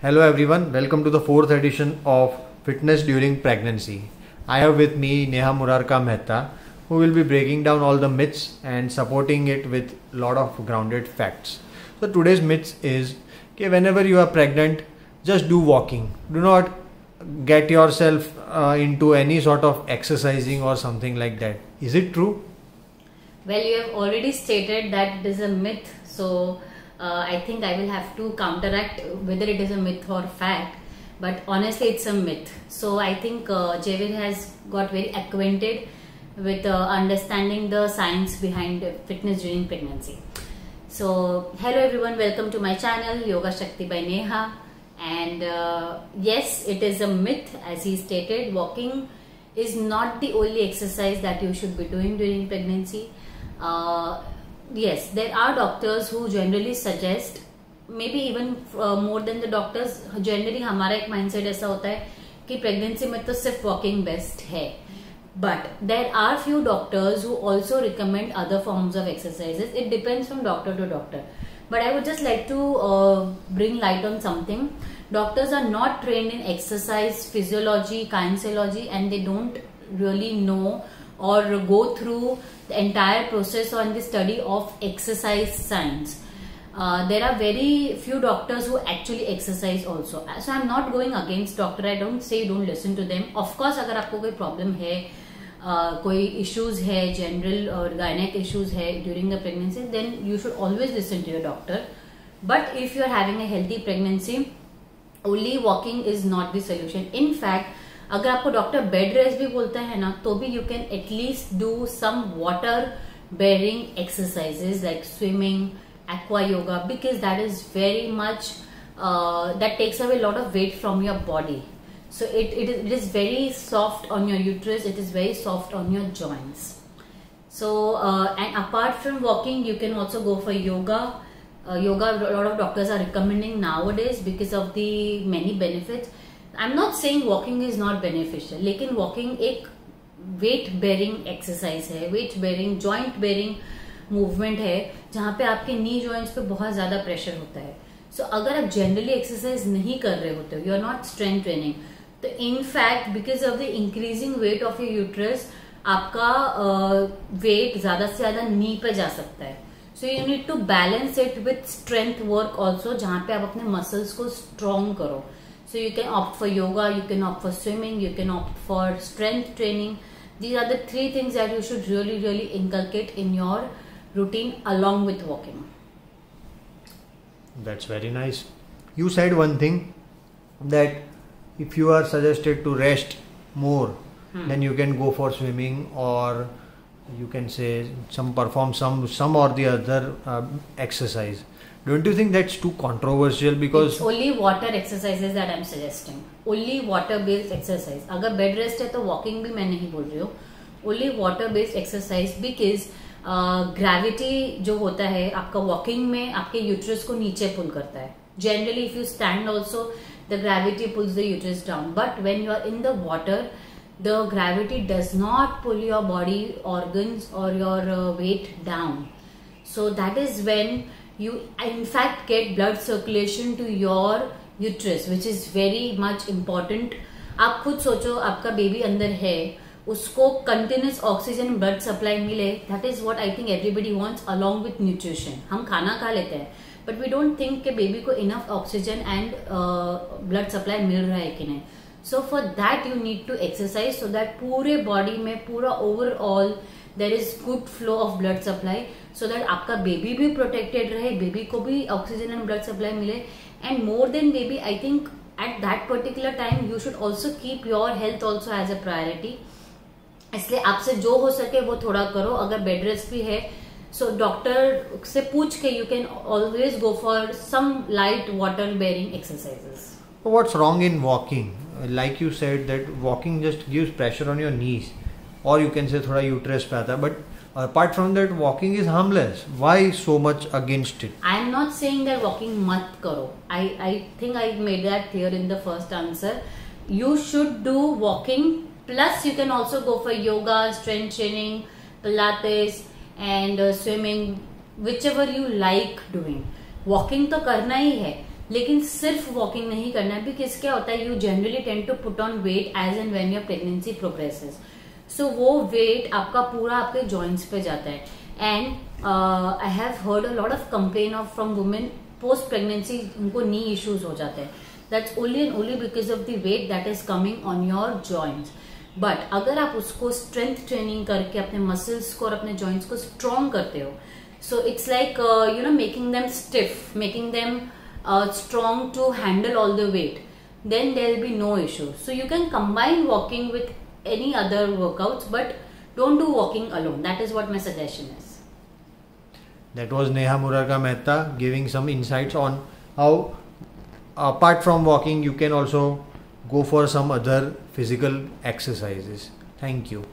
Hello everyone, welcome to the fourth edition of Fitness During Pregnancy. I have with me Neha Murarka Mehta, who will be breaking down all the myths and supporting it with a lot of grounded facts. So today's myth is that whenever you are pregnant, just do walking. Do not get yourself into any sort of exercising or something like that. Is it true? Well, you have already stated that it is a myth, so I think I will have to counteract whether it is a myth or fact. But honestly, it's a myth. So I think Javid has got very acquainted with understanding the science behind fitness during pregnancy. So hello everyone, welcome to my channel Yoga Shakti by Neha. And yes, it is a myth, as he stated. Walking is not the only exercise that you should be doing during pregnancy. Yes, there are doctors who generally suggest, maybe even more than the doctors, generally हमारा एक mindset ऐसा होता है कि pregnancy में तो सिर्फ walking best है. But there are few doctors who also recommend other forms of exercises. It depends from doctor to doctor. But I would just like to bring light on something. Doctors are not trained in exercise physiology, kinesiology, and they don't really know or go through the entire process or in the study of exercise science. There are very few doctors who actually exercise also. So I'm not going against doctor. I don't say don't listen to them. Of course, अगर आपको कोई problem है, कोई issues है, general or gynec issues है during the pregnancy, then you should always listen to your doctor. But if you are having a healthy pregnancy, only walking is not the solution. In fact, अगर आपको doctor bed rest भी बोलता है ना, तो भी you can at least do some water bearing exercises like swimming, aqua yoga, because that is very much that takes away a lot of weight from your body. So it is very soft on your uterus, it is very soft on your joints. So and apart from walking, you can also go for yoga. Yoga, a lot of doctors are recommending nowadays because of the many benefits. I'm not saying walking is not beneficial, लेकिन walking एक weight bearing exercise है, weight bearing, joint bearing movement है, जहाँ पे आपके नी joints पे बहुत ज्यादा pressure होता है. So अगर आप generally exercise नहीं कर रहे होते हो, you are not strength training, तो in fact because of the increasing weight of your uterus, आपका weight ज्यादा से ज्यादा नी पे जा सकता है. So you need to balance it with strength work also, जहाँ पे आप अपने muscles को strong करो. So you can opt for yoga, you can opt for swimming, you can opt for strength training. These are the three things that you should really inculcate in your routine along with walking. That's very nice. You said one thing, that if you are suggested to rest more, then you can go for swimming, or you can say perform some or the other exercise. Don't you think that's too controversial? Because it's only water exercises that I'm suggesting. Only water based exercise. अगर bed rest है तो walking भी मैं नहीं बोल रही हूँ. Only water based exercise, because gravity जो होता है आपका walking में आपके uterus को नीचे pull करता है. Generally, if you stand also, the gravity pulls the uterus down. But when you are in the water, the gravity does not pull your body organs or your weight down. So that is when you in fact get blood circulation to your uterus, which is very much important. आप खुद सोचो, आपका baby अंदर है, उसको continuous oxygen blood supply मिले. That is what I think everybody wants, along with nutrition. हम खाना खा लेते हैं, but we don't think कि बेबी को enough oxygen and blood supply मिल रहा है कि नहीं. So for that you need to exercise, so that पूरे body में पूरा overall there is good flow of blood supply, so that आपका बेबी भी protected रहे, बेबी को भी oxygen and blood supply मिले. And more than baby, I think at that particular time you should also keep your health also as a priority. इसलिए आपसे जो हो सके वो थोड़ा करो. अगर बेड रेस्ट भी है, so डॉक्टर से पूछ के you can always go for some light water bearing exercises. what's wrong in walking? Like you said that walking just gives pressure on your knees, or you can say थोड़ा uterus पे आता है, but apart from that walking is harmless. Why so much against it? I am not saying that walking मत करो. I think I made that clear in the first answer. You should do walking, plus you can also go for yoga, strength training, pilates and swimming, whichever you like doing. Walking तो करना ही है, लेकिन सिर्फ walking नहीं करना है, because क्या होता है, you generally tend to put on weight as and when your pregnancy progresses. So वो वेट आपका पूरा आपके जॉइंट्स पे जाता है. And I have heard a lot of complain of from women post pregnancy, उनको नी इश्यूज हो जाते हैं. That's only and only because of the weight that is coming on your joints. But अगर आप उसको स्ट्रेंथ ट्रेनिंग करके अपने muscles को और अपने जॉइंट्स को स्ट्रॉन्ग करते हो, so it's like you know making them stiff, making them strong to handle all the weight, then there will be no issue. So you can combine walking with any other workouts, but don't do walking alone. That is what my suggestion is. That was Neha Murarka Mehta giving some insights on how apart from walking you can also go for some other physical exercises. Thank you.